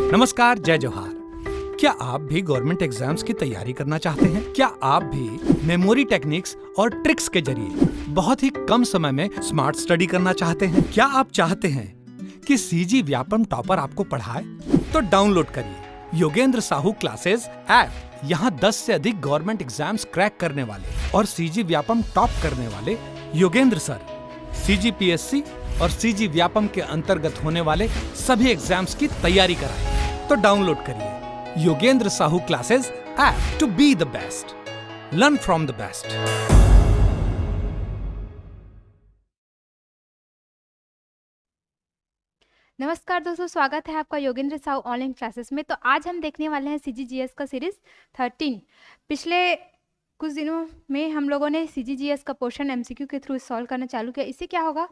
नमस्कार, जय जोहार। क्या आप भी गवर्नमेंट एग्जाम्स की तैयारी करना चाहते हैं? क्या आप भी मेमोरी टेक्निक्स और ट्रिक्स के जरिए बहुत ही कम समय में स्मार्ट स्टडी करना चाहते हैं? क्या आप चाहते हैं कि सीजी व्यापम टॉपर आपको पढ़ाए? तो डाउनलोड करिए योगेंद्र साहू क्लासेस ऐप। यहाँ 10 से अधिक गवर्नमेंट एग्जाम्स क्रैक करने वाले और सीजी व्यापम टॉप करने वाले योगेंद्र सर सीजीपीएससी और सीजी व्यापम के अंतर्गत होने वाले सभी एग्जाम्स की तैयारी कराएं। तो डाउनलोड करिए Yogendra Sahu classes app to be the best, learn from the best. नमस्कार दोस्तों, स्वागत है आपका योगेंद्र साहू ऑनलाइन क्लासेस में। तो आज हम देखने वाले हैं सीजीजीएस का सीरीज 13। पिछले कुछ दिनों में हम लोगों ने सीजीजीएस का पोर्शन एमसीक्यू के थ्रू सॉल्व करना चालू किया। इससे क्या होगा,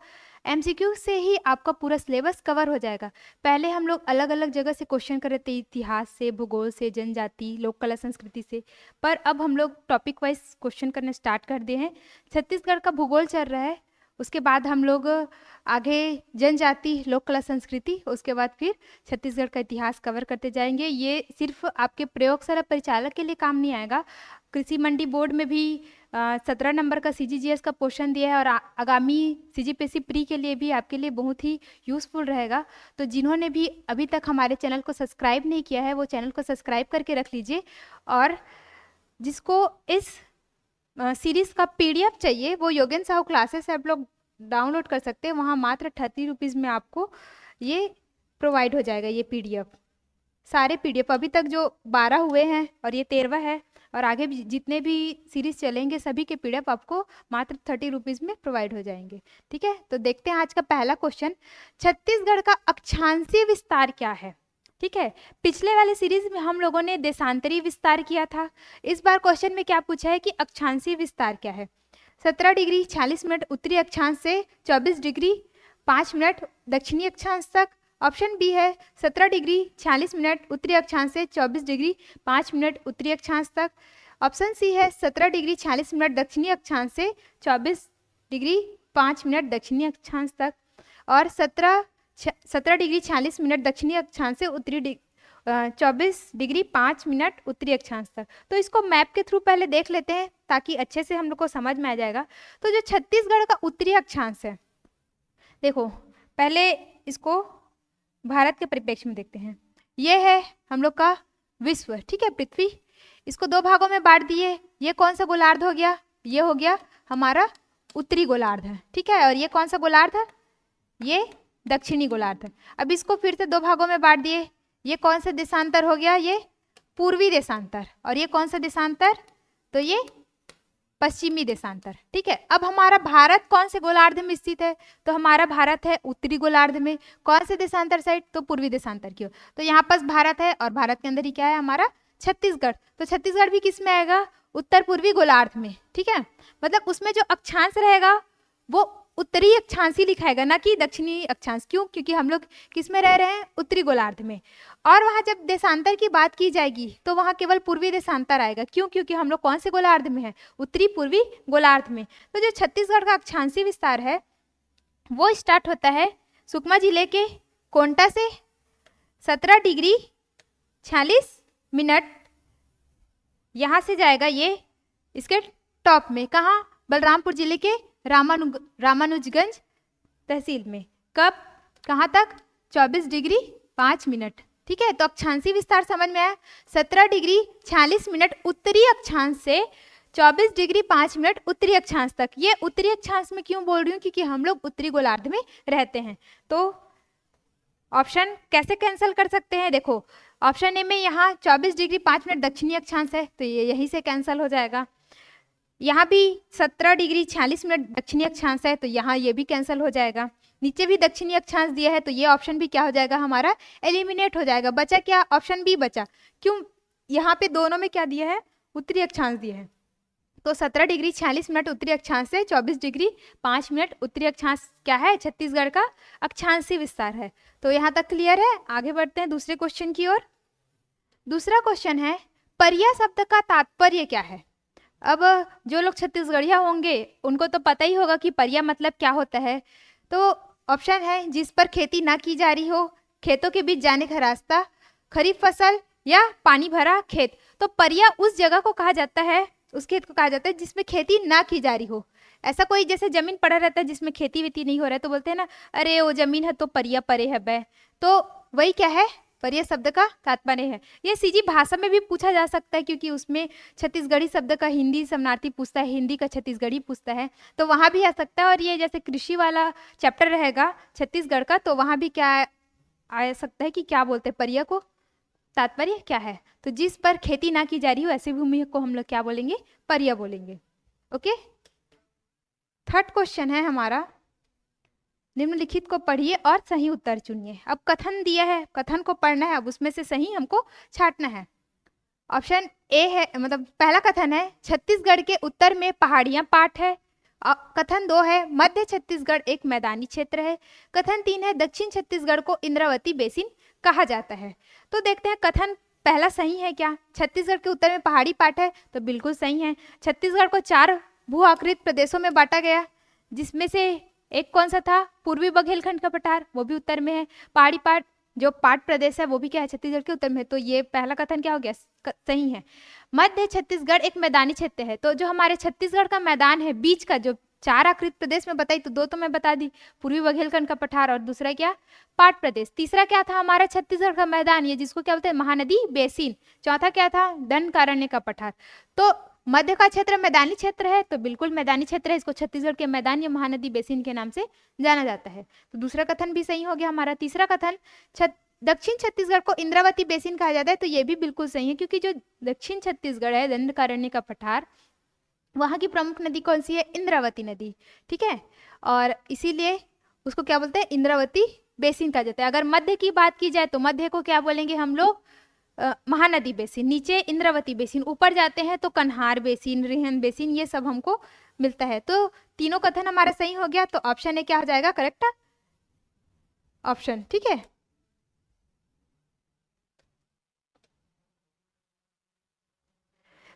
एमसीक्यू से ही आपका पूरा सिलेबस कवर हो जाएगा। पहले हम लोग अलग अलग जगह से क्वेश्चन कर रहे थे, इतिहास से, भूगोल से, जनजाति, लोक कला संस्कृति से, पर अब हम लोग टॉपिक वाइज क्वेश्चन करने स्टार्ट कर दिए हैं। छत्तीसगढ़ का भूगोल चल रहा है, उसके बाद हम लोग आगे जनजाति, लोक कला संस्कृति, उसके बाद फिर छत्तीसगढ़ का इतिहास कवर करते जाएंगे। ये सिर्फ आपके प्रयोगशाला परिचालक के लिए काम नहीं आएगा, कृषि मंडी बोर्ड में भी 17 नंबर का सीजीजीएस का पोर्शन दिया है और आगामी सीजीपीएससी प्री के लिए भी आपके लिए बहुत ही यूज़फुल रहेगा। तो जिन्होंने भी अभी तक हमारे चैनल को सब्सक्राइब नहीं किया है वो चैनल को सब्सक्राइब करके रख लीजिए, और जिसको इस सीरीज़ का पीडीएफ चाहिए वो योगेंद्र साहू क्लासेस आप लोग डाउनलोड कर सकते हैं। वहाँ मात्र 30 रुपीज़ में आपको ये प्रोवाइड हो जाएगा। ये पीडीएफ, सारे पीडीएफ अभी तक जो 12 हुए हैं और ये 13वां है, और आगे भी जितने भी सीरीज़ चलेंगे सभी के पीडीएफ आपको मात्र 30 रुपीज़ में प्रोवाइड हो जाएंगे। ठीक है, तो देखते हैं आज का पहला क्वेश्चन। छत्तीसगढ़ का अक्षांशीय विस्तार क्या है? ठीक है, पिछले वाले सीरीज में हम लोगों ने देशांतरी विस्तार किया था। इस बार क्वेश्चन में क्या पूछा है कि अक्षांशीय विस्तार क्या है? 17 डिग्री 46 मिनट उत्तरी अक्षांश से 24 डिग्री 5 मिनट दक्षिणी अक्षांश तक। ऑप्शन बी है 17 डिग्री 46 मिनट उत्तरी अक्षांश से 24 डिग्री 5 मिनट उत्तरी अक्षांश तक। ऑप्शन सी है 17 डिग्री 46 मिनट दक्षिणी अक्षांश से 24 डिग्री 5 मिनट दक्षिणी अक्षांश तक, और 17 डिग्री 46 मिनट दक्षिणी अक्षांश से 24 डिग्री 5 मिनट उत्तरी अक्षांश तक। तो इसको मैप के थ्रू पहले देख लेते हैं ताकि अच्छे से हम लोग को समझ में आ जाएगा। तो जो छत्तीसगढ़ का उत्तरी अक्षांश है, देखो पहले इसको भारत के परिप्रेक्ष्य में देखते हैं। ये है हम लोग का विश्व, ठीक है, पृथ्वी। इसको दो भागों में बांट दिए। ये कौन सा गोलार्ध हो गया? ये हो गया हमारा उत्तरी गोलार्ध है, ठीक है। और ये कौन सा गोलार्ध है? ये दक्षिणी गोलार्ध है। अब इसको फिर से दो भागों में बांट दिए। ये कौन सा देशांतर हो गया? ये पूर्वी देशांतर। और ये कौन सा देशांतर? तो ये पश्चिमी देशांतर, ठीक है। अब हमारा भारत कौन से गोलार्ध में स्थित है? तो हमारा भारत है उत्तरी गोलार्ध में। कौन से देशांतर साइड? तो पूर्वी देशांतर की ओर। तो यहाँ पास भारत है और भारत के अंदर ही क्या है? हमारा छत्तीसगढ़। तो छत्तीसगढ़ भी किस में आएगा? उत्तर पूर्वी गोलार्ध में, ठीक है। मतलब उसमें जो अक्षांश रहेगा वो उत्तरी अक्षांश ही लिखाएगा, ना कि दक्षिणी अक्षांश। क्यों? क्योंकि हम लोग किस में रह रहे हैं? उत्तरी गोलार्ध में। और वहाँ जब देशांतर की बात की जाएगी तो वहाँ केवल पूर्वी देशांतर आएगा। क्यों? क्योंकि हम लोग कौन से गोलार्ध में हैं? उत्तरी पूर्वी गोलार्ध में। तो जो छत्तीसगढ़ का अक्षांशीय विस्तार है वो स्टार्ट होता है सुकमा जिले के कोंटा से 17 डिग्री 46 मिनट। यहाँ से जाएगा ये इसके टॉप में, कहाँ? बलरामपुर जिले के रामानुजगंज तहसील में। कब? कहाँ तक? 24 डिग्री 5 मिनट, ठीक है। तो अक्षांशीय विस्तार समझ में आया। 17 डिग्री 46 मिनट उत्तरी अक्षांश से 24 डिग्री 5 मिनट उत्तरी अक्षांश तक। ये उत्तरी अक्षांश में क्यों बोल रही हूँ? क्योंकि हम लोग उत्तरी गोलार्ध में रहते हैं। तो ऑप्शन कैसे कैंसिल कर सकते हैं? देखो ऑप्शन ए में यहाँ 24 डिग्री 5 मिनट दक्षिणी अक्षांश है तो ये यहीं से कैंसिल हो जाएगा। यहाँ भी 17 डिग्री 46 मिनट दक्षिणी अक्षांश है तो यहाँ ये भी कैंसिल हो जाएगा। नीचे भी दक्षिणी अक्षांश दिया है तो ये ऑप्शन भी क्या हो जाएगा? हमारा एलिमिनेट हो जाएगा। बचा क्या? ऑप्शन बी बचा। क्यों? यहाँ पे दोनों में क्या दिया है? उत्तरी अक्षांश दिया है। तो 17 डिग्री 46 मिनट उत्तरी अक्षांश से 24 डिग्री 5 मिनट उत्तरी अक्षांश क्या है? छत्तीसगढ़ का अक्षांशीय विस्तार है। तो यहाँ तक क्लियर है। आगे बढ़ते हैं दूसरे क्वेश्चन की ओर। दूसरा क्वेश्चन है परिया शब्द का तात्पर्य क्या है? अब जो लोग छत्तीसगढ़िया होंगे उनको तो पता ही होगा कि परिया मतलब क्या होता है। तो ऑप्शन है जिस पर खेती ना की जा रही हो, खेतों के बीच जाने का रास्ता, खरीफ फसल या पानी भरा खेत। तो परिया उस जगह को कहा जाता है, उस खेत को कहा जाता है जिसमें खेती ना की जा रही हो। ऐसा कोई जैसे जमीन पड़ा रहता है जिसमें खेती वेती नहीं हो रहा है तो बोलते हैं ना, अरे वो जमीन है तो परिया परे है बे। तो वही क्या है, परिया शब्द का तात्पर्य है। ये सीजी भाषा में भी पूछा जा सकता है क्योंकि उसमें छत्तीसगढ़ी शब्द का हिंदी शरणार्थी पूछता है, हिंदी का छत्तीसगढ़ी पूछता है, तो वहां भी आ सकता है। और ये जैसे कृषि वाला चैप्टर रहेगा छत्तीसगढ़ का, तो वहां भी क्या आ सकता है कि क्या बोलते हैं, परिया को तात्पर्य क्या है। तो जिस पर खेती ना की जा रही हो ऐसी भूमि को हम लोग क्या बोलेंगे, परिया बोलेंगे। ओके, थर्ड क्वेश्चन है हमारा, निम्नलिखित को पढ़िए और सही उत्तर चुनिए। अब कथन दिया है, कथन को पढ़ना है, अब उसमें से सही हमको छांटना है। ऑप्शन ए है, मतलब पहला कथन है छत्तीसगढ़ के उत्तर में पहाड़ियां पाट है। कथन 2 है मध्य छत्तीसगढ़ एक मैदानी क्षेत्र है। कथन 3 है दक्षिण छत्तीसगढ़ को इंद्रावती बेसिन कहा जाता है। तो देखते हैं कथन पहला सही है क्या। छत्तीसगढ़ के उत्तर में पहाड़ी पाट है, तो बिल्कुल सही है। छत्तीसगढ़ को 4 भू आकृत प्रदेशों में बांटा गया, जिसमें से एक कौन सा था, पूर्वी बघेलखंड का पठार, वो भी उत्तर में है। पहाड़ी पाट जो पाट प्रदेश है वो भी क्या है, छत्तीसगढ़ के उत्तर में है। तो ये पहला कथन क्या हो गया, सही है। मध्य छत्तीसगढ़ एक मैदानी क्षेत्र है, तो जो हमारे छत्तीसगढ़ का मैदान है बीच का, जो 4 आकृत प्रदेश में बताई, तो 2 तो मैं बता दी, पूर्वी बघेलखंड का पठार और दूसरा क्या, पाट प्रदेश। तीसरा क्या था हमारा छत्तीसगढ़ का मैदान, ये जिसको क्या बोलते हैं, महानदी बेसिन। चौथा क्या था, दंडकारण्य का पठार। तो मध्य का क्षेत्र मैदानी क्षेत्र है, तो बिल्कुल मैदानी क्षेत्र है, इसको छत्तीसगढ़ के मैदान या महानदी बेसिन के नाम से जाना जाता है। तो दूसरा कथन भी सही हो गया हमारा। तीसरा कथन दक्षिण छत्तीसगढ़ को इंद्रावती बेसिन कहा जाता है, तो ये भी बिल्कुल सही है, क्योंकि जो दक्षिण छत्तीसगढ़ है, दंडकारण्य का पठार, वहां की प्रमुख नदी कौन सी है, इंद्रावती नदी। ठीक है, और इसीलिए उसको क्या बोलते हैं, इंद्रावती बेसिन कहा जाता है। अगर मध्य की बात की जाए तो मध्य को क्या बोलेंगे हम लोग, महानदी बेसिन, नीचे इंद्रावती बेसिन, ऊपर जाते हैं तो कन्हार बेसिन, रिहन बेसिन, ये सब हमको मिलता है। तो तीनों कथन हमारा सही हो गया, तो ऑप्शन ए क्या हो जाएगा, करेक्ट ऑप्शन। ठीक है,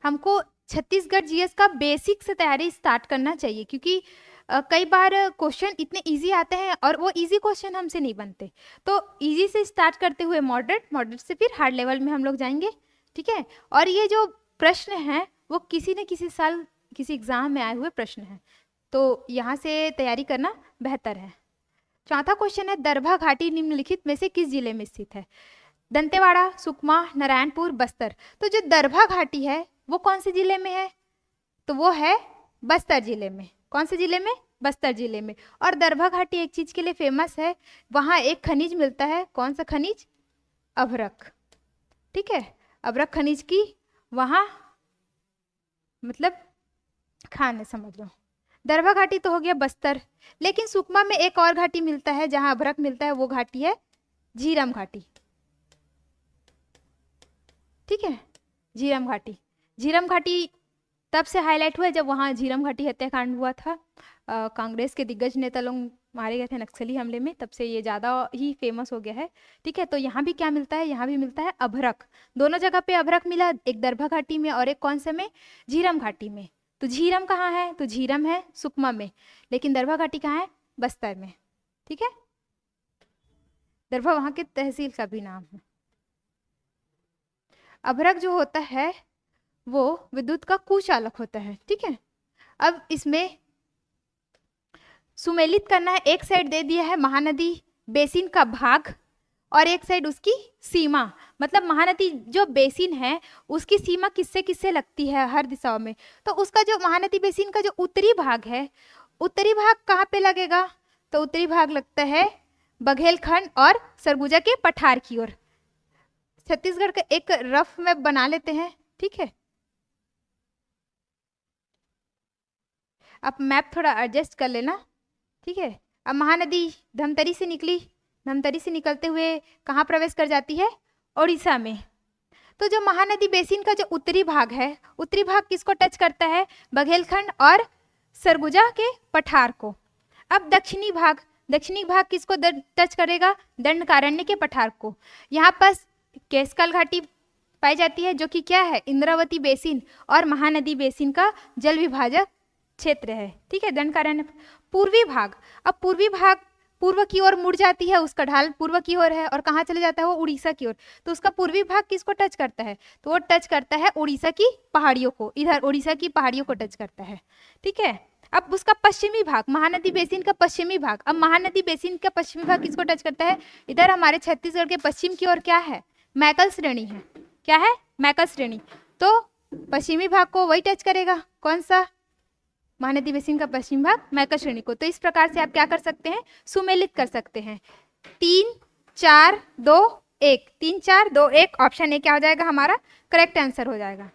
हमको छत्तीसगढ़ जीएस का बेसिक से तैयारी स्टार्ट करना चाहिए, क्योंकि कई बार क्वेश्चन इतने इजी आते हैं और वो इजी क्वेश्चन हमसे नहीं बनते। तो इजी से स्टार्ट करते हुए मॉडरेट से फिर हार्ड लेवल में हम लोग जाएंगे। ठीक है, और ये जो प्रश्न हैं वो किसी न किसी साल किसी एग्जाम में आए हुए प्रश्न हैं, तो यहाँ से तैयारी करना बेहतर है। चौथा क्वेश्चन है दरभा घाटी निम्नलिखित में से किस जिले में स्थित है। दंतेवाड़ा, सुकमा, नारायणपुर, बस्तर। तो जो दरभा घाटी है वो कौन से जिले में है, तो वो है बस्तर जिले में। कौन से जिले में, बस्तर जिले में। और दरभा घाटी एक चीज के लिए फेमस है, वहां एक खनिज मिलता है, कौन सा खनिज, अभ्रक। ठीक है, अभ्रक खनिज की वहां मतलब खान है, समझ लो। दरभा घाटी तो हो गया बस्तर, लेकिन सुकमा में एक और घाटी मिलता है जहां अभ्रक मिलता है, वो घाटी है झीरम घाटी। ठीक है, झीरम घाटी। झीरम घाटी तब से हाईलाइट हुआ जब वहाँ झीरम घाटी हत्याकांड हुआ था, कांग्रेस के दिग्गज नेता लोग मारे गए थे नक्सली हमले में, तब से ये ज़्यादा ही फेमस हो गया है। ठीक है, तो यहाँ भी क्या मिलता है, यहाँ भी मिलता है अभ्रक। दोनों जगह पे अभ्रक मिला, एक दरभा घाटी में और एक कौन से में, झीरम घाटी में। तो झीरम कहाँ है, तो झीरम है सुकमा में, लेकिन दरभा घाटी कहाँ है, बस्तर में। ठीक है, दरभा वहाँ के तहसील का भी नाम है। अभ्रक जो होता है वो विद्युत का कुचालक होता है। ठीक है, अब इसमें सुमेलित करना है, एक साइड दे दिया है महानदी बेसिन का भाग और एक साइड उसकी सीमा, मतलब महानदी जो बेसिन है उसकी सीमा किससे किससे लगती है हर दिशाओं में। तो उसका जो महानदी बेसिन का जो उत्तरी भाग है, उत्तरी भाग कहाँ पे लगेगा, तो उत्तरी भाग लगता है बघेलखंड और सरगुजा के पठार की ओर। छत्तीसगढ़ का एक रफ मैप बना लेते हैं। ठीक है, आप मैप थोड़ा एडजस्ट कर लेना। ठीक है, अब महानदी धमतरी से निकली, धमतरी से निकलते हुए कहाँ प्रवेश कर जाती है, ओडिशा में। तो जो महानदी बेसिन का जो उत्तरी भाग है, उत्तरी भाग किसको टच करता है, बघेलखंड और सरगुजा के पठार को। अब दक्षिणी भाग किसको टच करेगा, दंडकारण्य के पठार को। यहाँ पर केसकल घाटी पाई जाती है, जो कि क्या है, इंद्रावती बेसिन और महानदी बेसिन का जल विभाजक क्षेत्र है। ठीक है, दंडकारण्य। पूर्वी भाग, अब पूर्वी भाग पूर्व की ओर मुड़ जाती है, उसका ढाल पूर्व की ओर है, और कहाँ चले जाता है वो, उड़ीसा की ओर। तो उसका पूर्वी भाग किसको टच करता है, तो वो टच करता है उड़ीसा की पहाड़ियों को, इधर उड़ीसा की पहाड़ियों को टच करता है, ठीक है। अब उसका पश्चिमी भाग, महानदी बेसिन का पश्चिमी भाग, अब महानदी बेसिन का पश्चिमी भाग किसको टच करता है, इधर हमारे छत्तीसगढ़ के पश्चिम की ओर क्या है, मैकल श्रेणी है, क्या है, मैकल श्रेणी। तो पश्चिमी भाग को वही टच करेगा, कौन सा, महानदी बेसिन का पश्चिम भाग मैकल श्रेणी को। तो इस प्रकार से आप क्या कर सकते हैं, सुमेलित कर सकते हैं। 3 4 2 1, 3 4 2 1, ऑप्शन ए क्या हो जाएगा, हमारा करेक्ट आंसर हो जाएगा।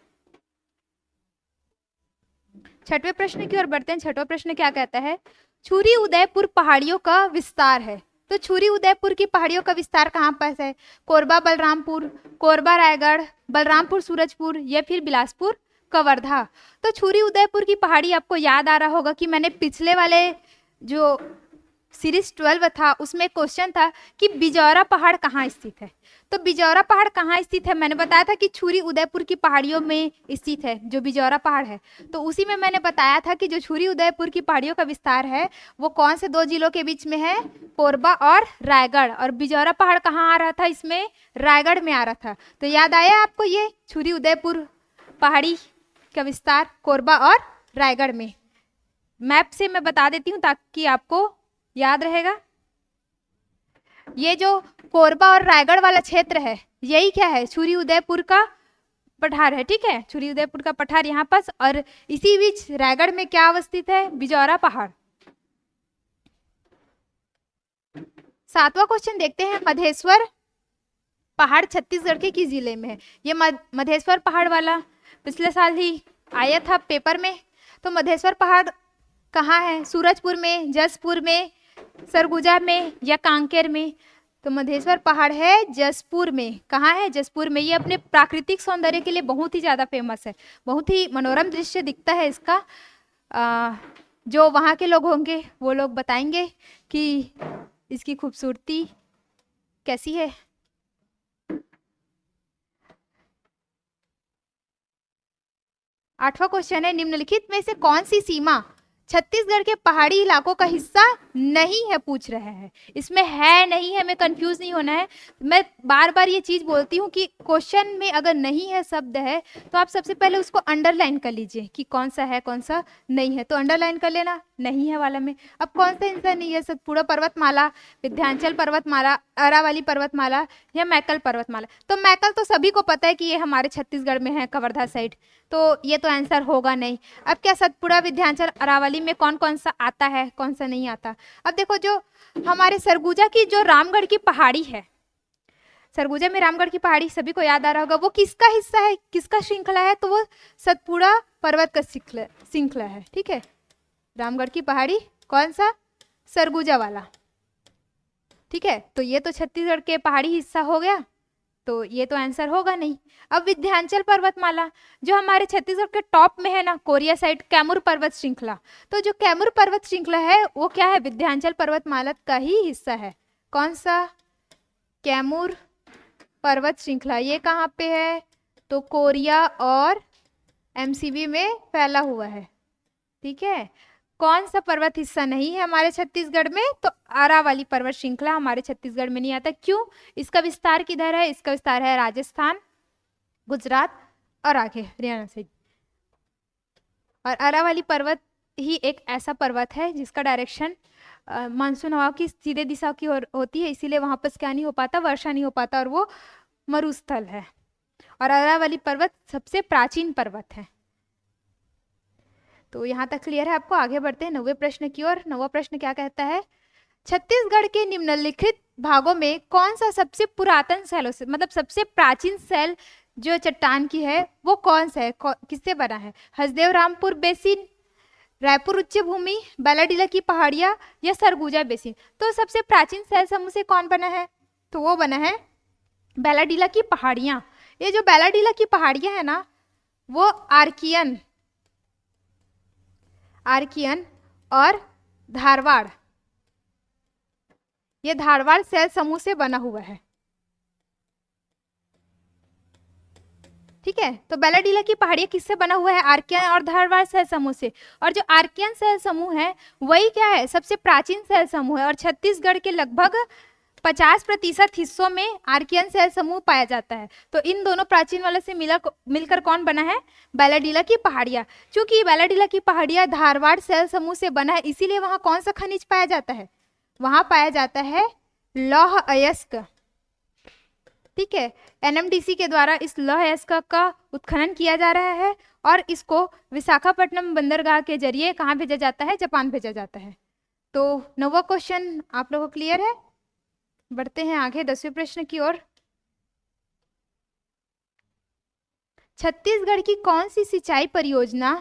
छठवें प्रश्न की ओर बढ़ते हैं। छठवां प्रश्न क्या कहता है, छुरी उदयपुर पहाड़ियों का विस्तार है। तो छुरी उदयपुर की पहाड़ियों का विस्तार कहाँ पर है, कोरबा बलरामपुर, कोरबा रायगढ़, बलरामपुर सूरजपुर, या फिर बिलासपुर कवर्धा। तो छुरी उदयपुर की पहाड़ी आपको याद आ रहा होगा कि मैंने पिछले वाले जो सीरीज 12 था उसमें क्वेश्चन था कि बिजौरा पहाड़ कहाँ स्थित है। तो बिजौरा पहाड़ कहाँ स्थित है, मैंने बताया था कि छुरी उदयपुर की पहाड़ियों में स्थित है जो बिजौरा पहाड़ है। तो उसी में मैंने बताया था कि जो छुरी उदयपुर की पहाड़ियों का विस्तार है वो कौन से 2 जिलों के बीच में है, कोरबा और रायगढ़, और बिजौरा पहाड़ कहाँ आ रहा था, इसमें रायगढ़ में आ रहा था। तो याद आया आपको, ये छुरी उदयपुर पहाड़ी का विस्तार कोरबा और रायगढ़ में। मैप से मैं बता देती हूँ ताकि आपको याद रहेगा। ये जो कोरबा और रायगढ़ वाला क्षेत्र है यही क्या है, छुरी उदयपुर का पठार है, ठीक है, छुरी उदयपुर का पठार यहाँ पास, और इसी बीच रायगढ़ में क्या अवस्थित है, बिजौरा पहाड़। 7वां क्वेश्चन देखते हैं, मधेश्वर पहाड़ छत्तीसगढ़ के किस जिले में है। ये मधेश्वर पहाड़ वाला पिछले साल ही आया था पेपर में। तो मधेश्वर पहाड़ कहाँ है, सूरजपुर में, जसपुर में, सरगुजा में, या कांकेर में। तो मधेश्वर पहाड़ है जसपुर में। कहाँ है, जसपुर में। ये अपने प्राकृतिक सौंदर्य के लिए बहुत ही ज़्यादा फेमस है, बहुत ही मनोरम दृश्य दिखता है इसका। जो वहाँ के लोग होंगे वो लोग बताएंगे कि इसकी खूबसूरती कैसी है। 8वां क्वेश्चन है, निम्नलिखित में से कौन सी सीमा छत्तीसगढ़ के पहाड़ी इलाकों का हिस्सा नहीं है, पूछ रहे हैं। इसमें है नहीं है, हमें कंफ्यूज नहीं होना है। मैं बार बार ये चीज बोलती हूँ कि क्वेश्चन में अगर नहीं है शब्द है तो आप सबसे पहले उसको अंडरलाइन कर लीजिए कि कौन सा है कौन सा नहीं है। तो अंडरलाइन कर लेना, नहीं है वाला में। अब कौन सा हिस्सा नहीं है, सतपुड़ा पर्वतमाला, विंध्याचल पर्वतमाला, अरावली पर्वतमाला, या मैकल पर्वतमाला। तो मैकल तो सभी को पता है कि ये हमारे छत्तीसगढ़ में है, कवर्धा साइड, तो ये तो आंसर होगा नहीं। अब क्या सतपुड़ा, विंध्याचल, अरावली में कौन कौन सा आता है, कौन सा नहीं आता। अब देखो, जो हमारे सरगुजा की जो रामगढ़ की पहाड़ी है, सरगुजा में रामगढ़ की पहाड़ी सभी को याद आ रहा होगा, वो किसका हिस्सा है, किसका श्रृंखला है, तो वो सतपुड़ा पर्वत का श्रृंखला है। ठीक है, रामगढ़ की पहाड़ी कौन सा, सरगुजा वाला। ठीक है, तो ये तो छत्तीसगढ़ के पहाड़ी हिस्सा हो गया, तो ये तो आंसर होगा नहीं। अब विंध्याचल पर्वतमाला जो हमारे छत्तीसगढ़ के टॉप में है ना, कोरिया साइड, कैमूर पर्वत श्रृंखला, तो जो कैमूर पर्वत श्रृंखला है वो क्या है, विंध्याचल पर्वतमाला का ही हिस्सा है। कौन सा, कैमूर पर्वत श्रृंखला। ये कहाँ पे है, तो कोरिया और एमसीबी में फैला हुआ है। ठीक है, कौन सा पर्वत हिस्सा नहीं है हमारे छत्तीसगढ़ में, तो अरावली पर्वत श्रृंखला हमारे छत्तीसगढ़ में नहीं आता। क्यों, इसका विस्तार किधर है, इसका विस्तार है राजस्थान, गुजरात और आगे हरियाणा से। और अरावली पर्वत ही एक ऐसा पर्वत है जिसका डायरेक्शन मानसून हवा की सीधे दिशा की ओर होती है, इसीलिए वहां पर क्या नहीं हो पाता, वर्षा नहीं हो पाता, और वो मरुस्थल है। और अरावली पर्वत सबसे प्राचीन पर्वत है। तो यहाँ तक क्लियर है आपको। आगे बढ़ते हैं 9वें प्रश्न की ओर। 9वां प्रश्न क्या कहता है, छत्तीसगढ़ के निम्नलिखित भागों में कौन सा सबसे पुरातन सेलों से, मतलब सबसे प्राचीन सेल जो चट्टान की है वो कौन सा है, किससे बना है, हसदेव रामपुर बेसिन, रायपुर उच्च भूमि, बैलाडीला की पहाड़ियां, या सरगुजा बेसिन। तो सबसे प्राचीन सेल समूह से कौन बना है, तो वो बना है बैलाडीला की पहाड़ियां। ये जो बैलाडीला की पहाड़ियां है ना, वो आर्कियन और धारवाड़, ये धारवाड़ सेल समूह से बना हुआ है। ठीक है। तो बैलाडीला की पहाड़ियाँ किससे बना हुआ है? आर्कियन और धारवाड़ शैल समूह से। और जो आर्कियन शैल समूह है वही क्या है? सबसे प्राचीन शैल समूह है और छत्तीसगढ़ के लगभग 50% हिस्सों में आर्कियन शैल समूह पाया जाता है। तो इन दोनों प्राचीन वाले से मिलकर कौन बना है? बैलाडीला की पहाड़ियाँ। चूंकि बैलाडीला की पहाड़ियाँ धारवाड़ शैल समूह से बना है, इसीलिए वहाँ कौन सा खनिज पाया जाता है? वहाँ पाया जाता है लौह अयस्क। ठीक है, एनएमडीसी के द्वारा इस लौह अयस्क का उत्खनन किया जा रहा है और इसको विशाखापट्टनम बंदरगाह के जरिए कहाँ भेजा जाता है? जापान भेजा जाता है। तो 9वां क्वेश्चन आप लोगों को क्लियर है। बढ़ते हैं आगे 10वें प्रश्न की ओर। छत्तीसगढ़ की कौन सी सिंचाई परियोजना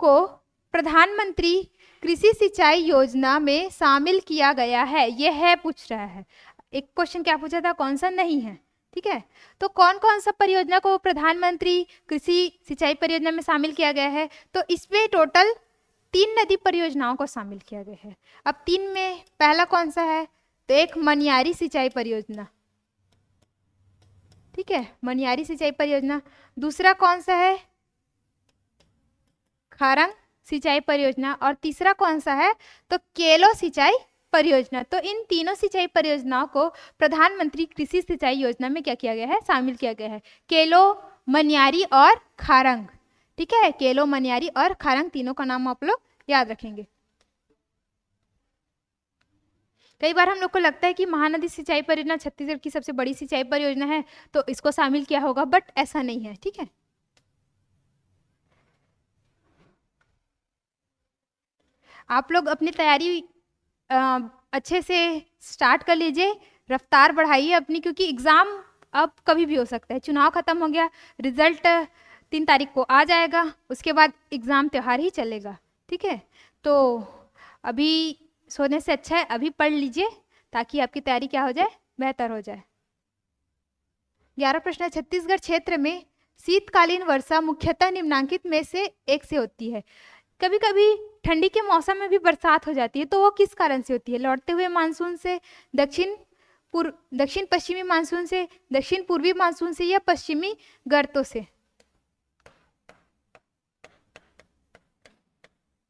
को प्रधानमंत्री कृषि सिंचाई योजना में शामिल किया गया है? यह है पूछ रहा है। एक क्वेश्चन क्या पूछा था? कौन सा नहीं है। ठीक है, तो कौन कौन सा परियोजना को प्रधानमंत्री कृषि सिंचाई परियोजना में शामिल किया गया है? तो इसमें टोटल 3 नदी परियोजनाओं को शामिल किया गया है। अब 3 में पहला कौन सा है? तो एक मनियारी सिंचाई परियोजना। ठीक है, मनियारी सिंचाई परियोजना। दूसरा कौन सा है? खारंग सिंचाई परियोजना। और तीसरा कौन सा है? तो केलो सिंचाई परियोजना। तो इन तीनों सिंचाई परियोजनाओं को प्रधानमंत्री कृषि सिंचाई योजना में क्या किया गया है? शामिल किया गया है। केलो, मनियारी और खारंग। ठीक है, केलो, मनियारी और खारंग तीनों का नाम आप लोग याद रखेंगे। कई बार हम लोग को लगता है कि महानदी सिंचाई परियोजना छत्तीसगढ़ की सबसे बड़ी सिंचाई परियोजना है तो इसको शामिल किया होगा, बट ऐसा नहीं है। ठीक है, आप लोग अपनी तैयारी अच्छे से स्टार्ट कर लीजिए, रफ्तार बढ़ाइए अपनी, क्योंकि एग्ज़ाम अब कभी भी हो सकता है। चुनाव खत्म हो गया, रिजल्ट 3 तारीख को आ जाएगा, उसके बाद एग्ज़ाम त्यौहार ही चलेगा। ठीक है, तो अभी सोने से अच्छा है अभी पढ़ लीजिए ताकि आपकी तैयारी क्या हो जाए? बेहतर हो जाए। 11 प्रश्न है, छत्तीसगढ़ क्षेत्र में शीतकालीन वर्षा मुख्यतः निम्नांकित में से एक से होती है। कभी कभी ठंडी के मौसम में भी बरसात हो जाती है, तो वो किस कारण से होती है? लौटते हुए मानसून से, दक्षिण पश्चिमी मानसून से, दक्षिण पूर्वी मानसून से, या पश्चिमी गर्तों से?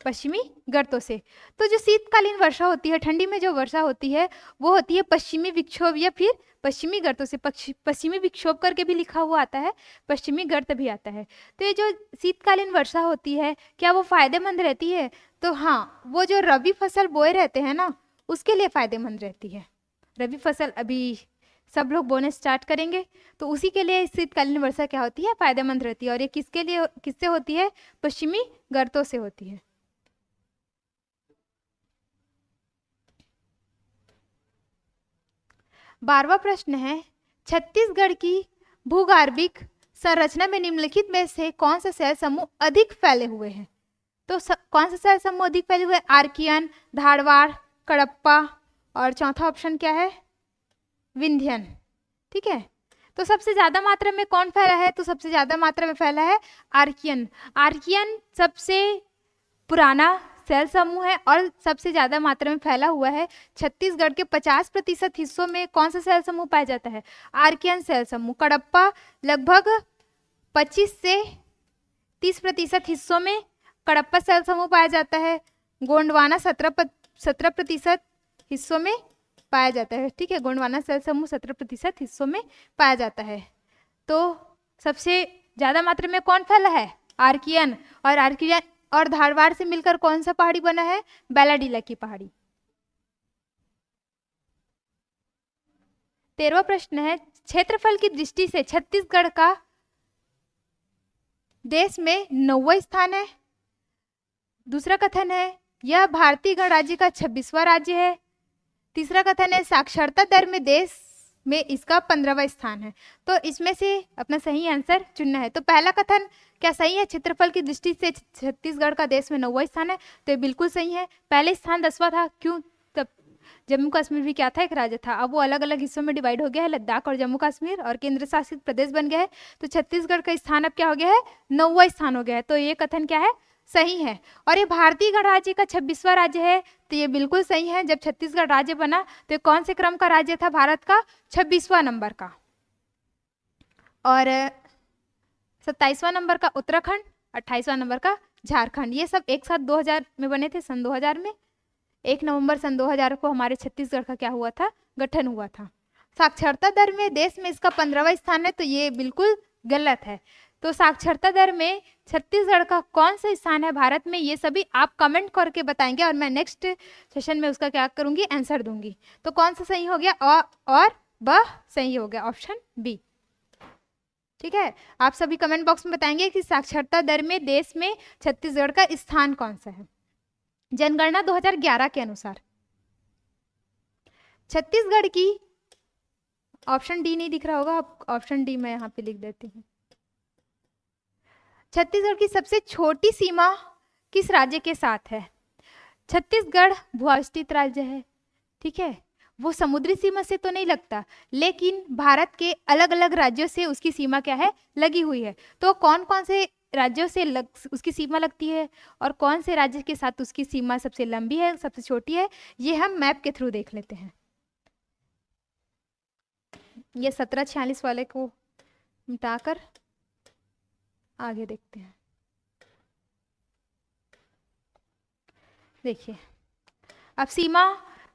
पश्चिमी गर्तों से। तो जो शीतकालीन वर्षा होती है, ठंडी में जो वर्षा होती है, वो होती है पश्चिमी विक्षोभ या फिर पश्चिमी गर्तों से। पश्चिमी विक्षोभ करके भी लिखा हुआ आता है, पश्चिमी गर्त भी आता है। तो ये जो शीतकालीन वर्षा होती है, क्या वो फायदेमंद रहती है? तो हाँ, वो जो रबी फसल बोए रहते हैं ना, उसके लिए फायदेमंद रहती है। रबी फसल अभी सब लोग बोने स्टार्ट करेंगे, तो उसी के लिए शीतकालीन वर्षा क्या होती है? फायदेमंद रहती है। और ये किसके लिए, किससे होती है? पश्चिमी गर्तों से होती है। 12वां प्रश्न है, छत्तीसगढ़ की भूगर्भिक संरचना में निम्नलिखित में से कौन सा शैल समूह अधिक फैले हुए हैं? तो कौन सा शैल समूह अधिक फैले हुए हैं? आर्कियन, धारवाड़, कडप्पा, और चौथा ऑप्शन क्या है? विंध्यन। ठीक है, तो सबसे ज्यादा मात्रा में कौन फैला है? तो सबसे ज्यादा मात्रा में फैला है आर्कियन। आर्कियन सबसे पुराना शैल समूह है और सबसे ज्यादा मात्रा में फैला हुआ है। छत्तीसगढ़ के 50% हिस्सों में कौन सा शैल समूह पाया जाता है? आर्कियन शैल समूह। कडप्पा लगभग 25 से 30% हिस्सों में कडप्पा शैल समूह पाया जाता है। गोंडवाना 17% हिस्सों में पाया जाता है। ठीक है, गोंडवाना शैल समूह 17% हिस्सों में पाया जाता है। तो सबसे ज्यादा मात्रा में कौन फैला है? आर्कियन। और आर्कियन और धारवाड़ से मिलकर कौन सा पहाड़ी बना है? बैलाडीला की पहाड़ी। 13वां प्रश्न है, क्षेत्रफल की दृष्टि से छत्तीसगढ़ का देश में 9वां स्थान है। दूसरा कथन है, यह भारतीय गणराज्य का 26वां राज्य है। तीसरा कथन है, साक्षरता दर में देश में इसका 15वां स्थान है। तो इसमें से अपना सही आंसर चुनना है। तो पहला कथन क्या सही है? क्षेत्रफल की दृष्टि से छत्तीसगढ़ का देश में 9वां स्थान है, तो ये बिल्कुल सही है। पहले स्थान 10वां था, क्यों? तब जम्मू कश्मीर भी क्या था? एक राज्य था। अब वो अलग अलग हिस्सों में डिवाइड हो गया है, लद्दाख और जम्मू कश्मीर, और केंद्र शासित प्रदेश बन गया है। तो छत्तीसगढ़ का स्थान अब क्या हो गया है? 9वां स्थान हो गया है। तो ये कथन क्या है? सही है। और ये भारतीय गणराज्य का 26वां राज्य है, तो ये बिल्कुल सही है। जब छत्तीसगढ़ राज्य बना तो ये कौन से क्रम का राज्य था? भारत का 26वां नंबर का। और 27वां नंबर का उत्तराखंड, 28वां नंबर का झारखंड। ये सब एक साथ 2000 में बने थे, सन 2000 में। 1 नवंबर सन 2000 को हमारे छत्तीसगढ़ का क्या हुआ था, गठन हुआ था। साक्षरता दर में देश में इसका 15वां स्थान है, तो ये बिल्कुल गलत है। तो साक्षरता दर में छत्तीसगढ़ का कौन सा स्थान है भारत में, ये सभी आप कमेंट करके बताएंगे और मैं नेक्स्ट सेशन में उसका क्या करूंगी, आंसर दूंगी। तो कौन सा सही हो गया, और ब सही हो गया, ऑप्शन बी। ठीक है, आप सभी कमेंट बॉक्स में बताएंगे कि साक्षरता दर में देश में छत्तीसगढ़ का स्थान कौन सा है। जनगणना 2011 के अनुसार छत्तीसगढ़ की, ऑप्शन डी नहीं दिख रहा होगा, ऑप्शन डी मैं यहाँ पे लिख देती हूँ। छत्तीसगढ़ की सबसे छोटी सीमा किस राज्य के साथ है? छत्तीसगढ़ भूस्थित राज्य है, ठीक है, वो समुद्री सीमा से तो नहीं लगता, लेकिन भारत के अलग अलग राज्यों से उसकी सीमा क्या है, लगी हुई है। तो कौन कौन से राज्यों से उसकी सीमा लगती है और कौन से राज्य के साथ उसकी सीमा सबसे लंबी है, सबसे छोटी है, ये हम मैप के थ्रू देख लेते हैं। ये 1746 वाले को मिटाकर आगे देखते हैं। देखिए, अब सीमा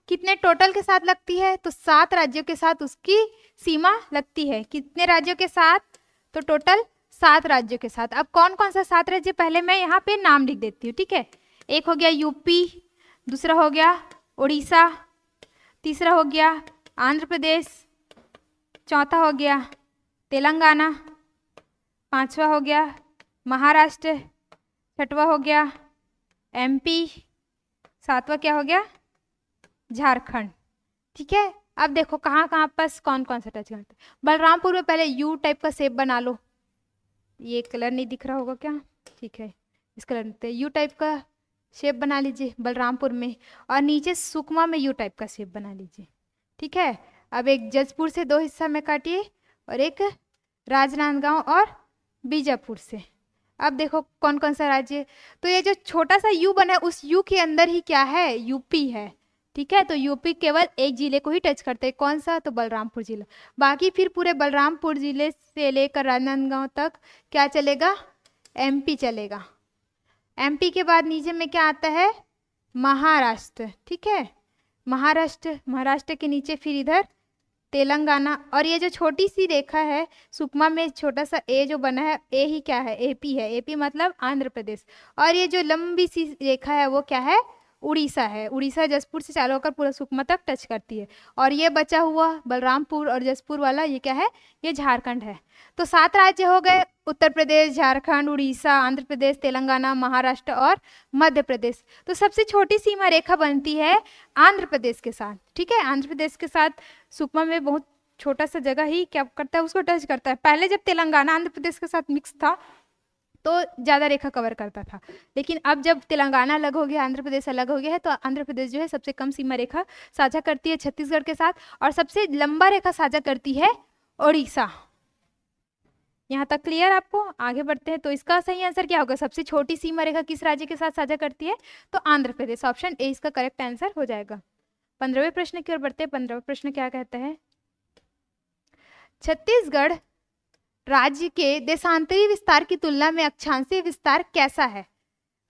कितने टोटल के साथ लगती है, तो 7 राज्यों के साथ उसकी सीमा लगती है। कितने राज्यों के साथ, तो टोटल 7 राज्यों के साथ। अब कौन कौन सा 7 राज्य, पहले मैं यहाँ पे नाम लिख देती हूँ, ठीक है। एक हो गया यूपी, दूसरा हो गया उड़ीसा, तीसरा हो गया आंध्र प्रदेश, चौथा हो गया तेलंगाना, पांचवा हो गया महाराष्ट्र, छठवा हो गया एमपी, सातवां क्या हो गया, झारखंड। ठीक है, अब देखो कहाँ कहाँ पास कौन कौन सा टच करते हैं। बलरामपुर में पहले यू टाइप का शेप बना लो। ये कलर नहीं दिख रहा होगा क्या, ठीक है, इस कलर में यू टाइप का शेप बना लीजिए बलरामपुर में, और नीचे सुकमा में यू टाइप का शेप बना लीजिए। ठीक है, अब एक जजपुर से 2 हिस्सा में काटिए और एक राजनांदगांव और बीजापुर से। अब देखो कौन कौन सा राज्य, तो ये जो छोटा सा यू बना है उस यू के अंदर ही क्या है, यूपी है। ठीक है, तो यूपी केवल एक जिले को ही टच करते हैं, कौन सा, तो बलरामपुर जिला। बाकी फिर पूरे बलरामपुर जिले से लेकर राजनांदगांव तक क्या चलेगा, एमपी चलेगा। एमपी के बाद नीचे में क्या आता है, महाराष्ट्र। ठीक है, महाराष्ट्र के नीचे फिर इधर तेलंगाना, और ये जो छोटी सी रेखा है सुकमा में छोटा सा ए जो बना है, ए ही क्या है, एपी है। एपी मतलब आंध्र प्रदेश। और ये जो लंबी सी रेखा है वो क्या है, उड़ीसा है। उड़ीसा जसपुर से चालू होकर पूरा सुकमा तक टच करती है। और ये बचा हुआ बलरामपुर और जसपुर वाला ये क्या है, ये झारखंड है। तो 7 राज्य हो गए, उत्तर प्रदेश, झारखंड, उड़ीसा, आंध्र प्रदेश, तेलंगाना, महाराष्ट्र और मध्य प्रदेश। तो सबसे छोटी सीमा रेखा बनती है आंध्र प्रदेश के साथ। ठीक है, आंध्र प्रदेश के साथ सुकमा में बहुत छोटा सा जगह ही क्या करता है, उसको टच करता है। पहले जब तेलंगाना आंध्र प्रदेश के साथ मिक्स था तो ज़्यादा रेखा कवर करता था, लेकिन अब जब तेलंगाना अलग हो गया, आंध्र प्रदेश अलग हो गया है, तो आंध्र प्रदेश जो है सबसे कम सीमा रेखा साझा करती है छत्तीसगढ़ के साथ, और सबसे लंबा रेखा साझा करती है उड़ीसा। यहाँ तक क्लियर आपको? आगे बढ़ते हैं। तो इसका सही आंसर क्या होगा, सबसे छोटी सीमा रेखा किस राज्य के साथ साझा करती है, तो आंध्र प्रदेश। ऑप्शन ए इसका करेक्ट आंसर हो जाएगा। 15वें प्रश्न की ओर बढ़ते हैं। 15वां प्रश्न क्या कहता है, छत्तीसगढ़ राज्य के देशांतरी विस्तार की तुलना में अक्षांशीय विस्तार कैसा है,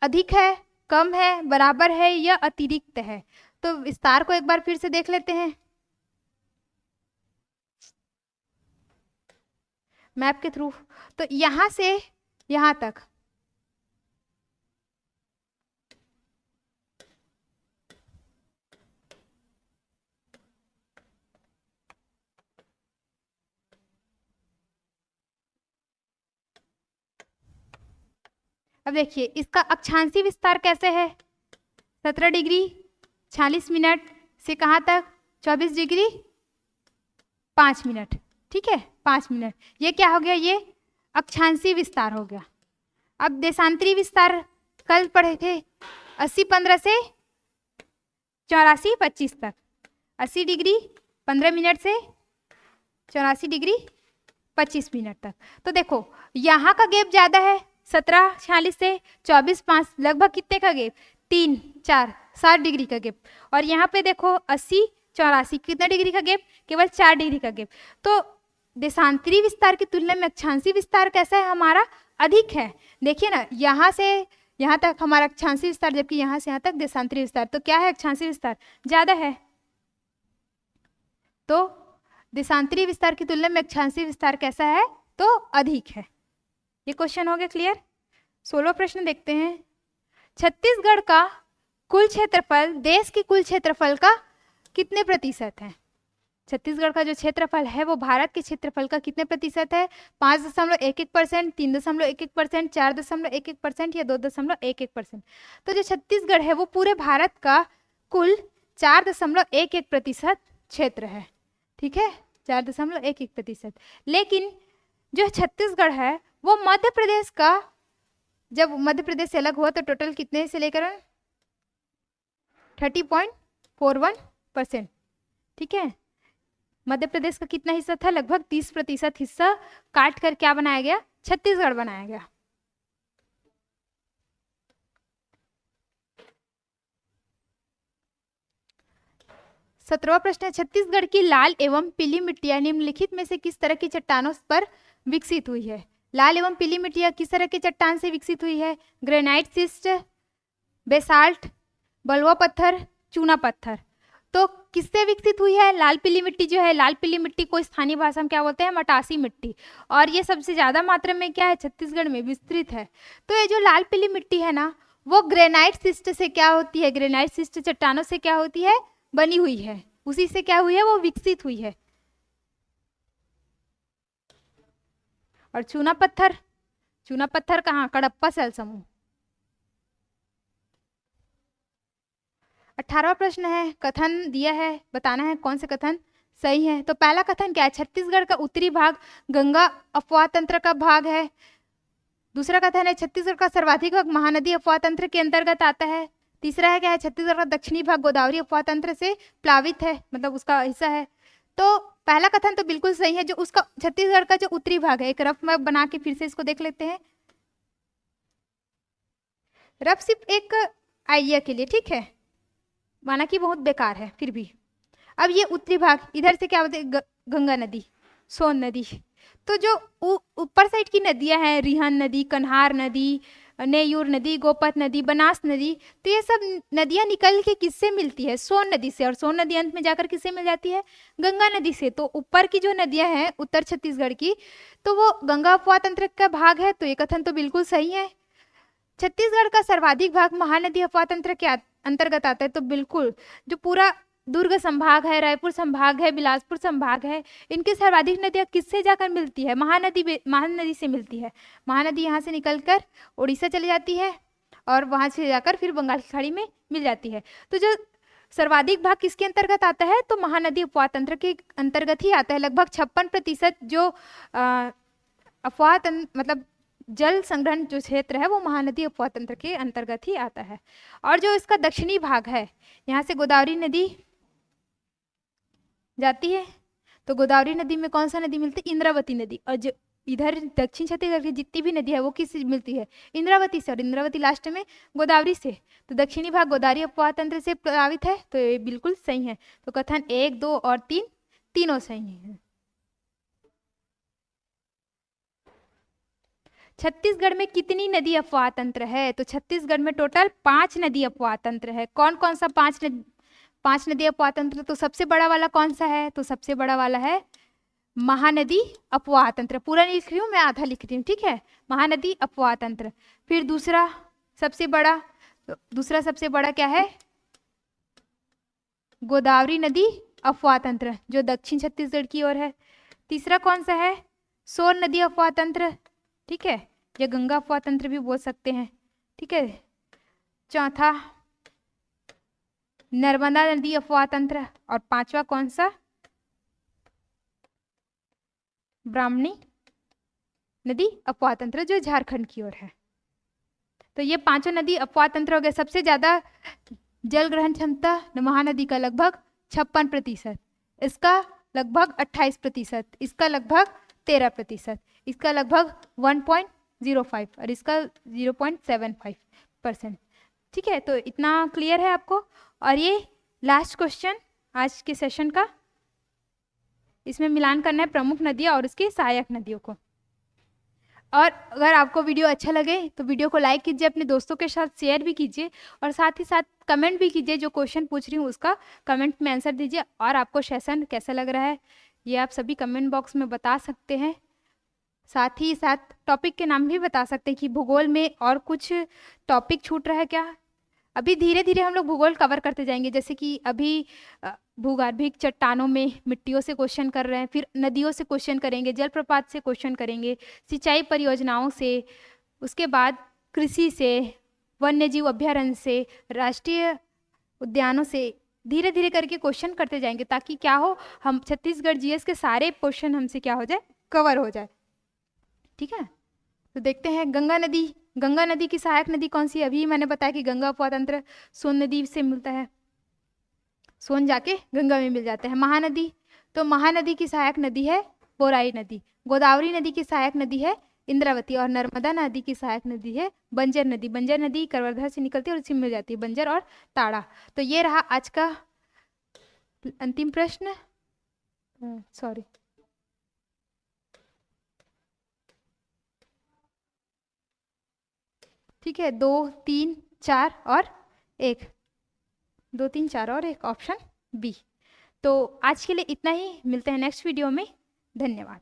अधिक है, कम है, बराबर है या अतिरिक्त है। तो विस्तार को एक बार फिर से देख लेते हैं मैप के थ्रू। तो यहां से यहां तक अब देखिए इसका अक्षांशीय विस्तार कैसे है, 17 डिग्री 46 मिनट से कहाँ तक, 24 डिग्री 5 मिनट। ठीक है, 5 मिनट। ये क्या हो गया, ये अक्षांशीय विस्तार हो गया। अब देशांतरी विस्तार कल पढ़े थे, 80-15 से 84-25 तक, 80 डिग्री 15 मिनट से 84 डिग्री 25 मिनट तक। तो देखो यहाँ का गैप ज़्यादा है, 17-46 से 24-5, लगभग कितने का गैप, 3-4-7 डिग्री का गैप। और यहाँ पे देखो 80-84 कितने डिग्री का गैप, केवल 4 डिग्री का गैप। तो देशांतरी विस्तार की तुलना में अक्षांशीय विस्तार कैसा है हमारा, अधिक है। देखिए ना, यहाँ से यहाँ तक हमारा अक्षांशीय विस्तार, जबकि यहाँ से यहाँ तक देशांतरी विस्तार। तो क्या है, अक्षांशीय विस्तार ज्यादा है। तो देशांतरी विस्तार की तुलना में अक्षांशीय विस्तार कैसा है, तो अधिक है। ये क्वेश्चन हो गया क्लियर। 16वां प्रश्न देखते हैं। छत्तीसगढ़ का कुल क्षेत्रफल देश की कुल क्षेत्रफल का कितने प्रतिशत है? छत्तीसगढ़ का जो क्षेत्रफल है वो भारत के क्षेत्रफल का कितने प्रतिशत है? 5.11%, 3.11%, 4.11% या 2.11%। तो जो छत्तीसगढ़ है वो पूरे भारत का कुल 4.11% क्षेत्र है। ठीक है, 4.11%। लेकिन जो छत्तीसगढ़ है वो मध्य प्रदेश का, जब मध्य प्रदेश से अलग हुआ तो टोटल कितने से लेकर 30.41%। ठीक है, मध्य प्रदेश का कितना हिस्सा था? लगभग 30% हिस्सा काट कर क्या बनाया गया? छत्तीसगढ़ बनाया गया। सत्रहवां प्रश्न है, छत्तीसगढ़ की लाल एवं पीली मिट्टियां निम्नलिखित में से किस तरह की चट्टानों पर विकसित हुई है? लाल एवं पीली मिट्टियां किस तरह की चट्टान से विकसित हुई है? ग्रेनाइट सिस्ट, बेसाल्ट, बलुआ पत्थर, चूना पत्थर। तो किससे विकसित हुई है? लाल पीली मिट्टी जो है, लाल पीली मिट्टी को स्थानीय भाषा में क्या बोलते हैं? मटासी मिट्टी। और ये सबसे ज्यादा मात्रा में क्या है? छत्तीसगढ़ में विस्तृत है। तो ये जो लाल पीली मिट्टी है ना, वो ग्रेनाइट सिस्ट से क्या होती है? ग्रेनाइट सिस्ट चट्टानों से क्या होती है? बनी हुई है। उसी से क्या हुई है? वो विकसित हुई है। और चूना पत्थर, चूना पत्थर कहाँ? कडप्पा सेल समूह। 18वां प्रश्न है, कथन दिया है, बताना है कौन से कथन सही है। तो पहला कथन क्या है? छत्तीसगढ़ का उत्तरी भाग गंगा अफवाह तंत्र का भाग है। दूसरा कथन है, छत्तीसगढ़ का सर्वाधिक भाग महानदी अफवाह तंत्र के अंतर्गत आता है। तीसरा है क्या है? छत्तीसगढ़ का दक्षिणी भाग गोदावरी अफवाह तंत्र से प्लावित है, मतलब उसका हिस्सा है। तो पहला कथन तो बिल्कुल सही है। जो उसका छत्तीसगढ़ का जो उत्तरी भाग है, एक रफ मैप बना के फिर से इसको देख लेते हैं। रफ सिर्फ एक आइडिया के लिए, ठीक है, माना कि बहुत बेकार है फिर भी। अब ये उत्तरी भाग, इधर से क्या बोलते हैं? गंगा नदी, सोन नदी। तो जो ऊपर साइड की नदियां हैं, रिहन नदी, कन्हार नदी, नेयूर नदी, गोपत नदी, बनास नदी, तो ये सब नदियां निकल के किससे मिलती है? सोन नदी से। और सोन नदी अंत में जाकर किससे मिल जाती है? गंगा नदी से। तो ऊपर की जो नदियां हैं उत्तर छत्तीसगढ़ की, तो वो गंगा अफवाह तंत्र का भाग है। तो ये कथन तो बिल्कुल सही है। छत्तीसगढ़ का सर्वाधिक भाग महानदी अफवाह तंत्र के अंतर्गत आता है। तो बिल्कुल, जो पूरा दुर्ग संभाग है, रायपुर संभाग है, बिलासपुर संभाग है, इनकी सर्वाधिक नदियां किससे जाकर मिलती है? महानदी से मिलती है। महानदी यहाँ से निकलकर उड़ीसा चली जाती है और वहां से जाकर फिर बंगाल की खाड़ी में मिल जाती है। तो जो सर्वाधिक भाग किसके अंतर्गत आता है? तो महानदी अफवाह तंत्र के अंतर्गत ही आता है। लगभग 56% जो अफवाह मतलब जल संग्रहण जो क्षेत्र है वो महानदी अफवाह तंत्र के अंतर्गत ही आता है। और जो इसका दक्षिणी भाग है, यहाँ से गोदावरी नदी जाती है। तो गोदावरी नदी में कौन सा नदी मिलती है? इंद्रावती नदी। और जो इधर दक्षिण छत्तीसगढ़ की जितनी भी नदी है वो किससे मिलती है? इंद्रावती से। और इंद्रावती लास्ट में गोदावरी से। तो दक्षिणी भाग गोदावरी अफवाह तंत्र से प्रभावित है। तो ये बिल्कुल सही है। तो कथन 1, 2 और 3 तीनों सही है। छत्तीसगढ़ में कितनी नदी अफवाह तंत्र है? तो छत्तीसगढ़ में टोटल 5 नदी अफवाह तंत्र है। कौन कौन सा 5 नदी अफवाह तंत्र? तो सबसे बड़ा वाला कौन सा है? तो सबसे बड़ा वाला है महानदी अफवाह तंत्र। पूरा नहीं लिख रही हूँ मैं, आधा लिख रही हूँ, ठीक है। महानदी अफवाह तंत्र। फिर दूसरा सबसे बड़ा क्या है? गोदावरी नदी अफवाह तंत्र, जो दक्षिण छत्तीसगढ़ की ओर है। तीसरा कौन सा है? सोन नदी अफवाह तंत्र, ठीक है, या गंगा अफवाह तंत्र भी बोल सकते हैं, ठीक है। चौथा नर्मदा नदी अफवाह तंत्र। और 5वां कौन सा? ब्राह्मणी नदी अफवाह तंत्र, जो झारखंड की ओर है। तो ये 5 नदी अफवाह तंत्र हो गए। सबसे ज्यादा जल ग्रहण क्षमता महानदी का लगभग 56%, इसका लगभग 28%, इसका लगभग 13%, इसका लगभग 1.05 और इसका 0.75%। ठीक है, तो इतना क्लियर है आपको। और ये लास्ट क्वेश्चन आज के सेशन का। इसमें मिलान करना है प्रमुख नदियाँ और उसकी सहायक नदियों को। और अगर आपको वीडियो अच्छा लगे तो वीडियो को लाइक कीजिए, अपने दोस्तों के साथ शेयर भी कीजिए और साथ ही साथ कमेंट भी कीजिए। जो क्वेश्चन पूछ रही हूँ उसका कमेंट में आंसर दीजिए। और आपको सेशन कैसा लग रहा है ये आप सभी कमेंट बॉक्स में बता सकते हैं। साथ ही साथ टॉपिक के नाम भी बता सकते हैं कि भूगोल में और कुछ टॉपिक छूट रहा है क्या। अभी धीरे धीरे हम लोग भूगोल कवर करते जाएंगे, जैसे कि अभी भूगर्भिक चट्टानों में मिट्टियों से क्वेश्चन कर रहे हैं, फिर नदियों से क्वेश्चन करेंगे, जलप्रपात से क्वेश्चन करेंगे, सिंचाई परियोजनाओं से, उसके बाद कृषि से, वन्यजीव अभ्यारण्य से, राष्ट्रीय उद्यानों से, धीरे धीरे करके क्वेश्चन करते जाएंगे ताकि क्या हो, हम छत्तीसगढ़ जीएस के सारे क्वेश्चन हमसे क्या हो जाए, कवर हो जाए। ठीक है, तो देखते हैं गंगा नदी। गंगा नदी की सहायक नदी कौन सी है? अभी मैंने बताया कि गंगा उपतंत्र सोन नदी से मिलता है, सोन जाके गंगा में मिल जाता है। महानदी, तो महानदी की सहायक नदी है बोराई नदी। गोदावरी नदी की सहायक नदी है इंद्रावती और नर्मदा नदी की सहायक नदी है बंजर नदी। बंजर नदी कवर्धा से निकलती है और इसी में मिल जाती है, बंजर और ताड़ा। तो ये रहा आज का अंतिम प्रश्न। सॉरी, ठीक है, 2 3 4 और 1, 2 3 4 और 1 ऑप्शन बी। तो आज के लिए इतना ही, मिलते हैं नेक्स्ट वीडियो में। धन्यवाद।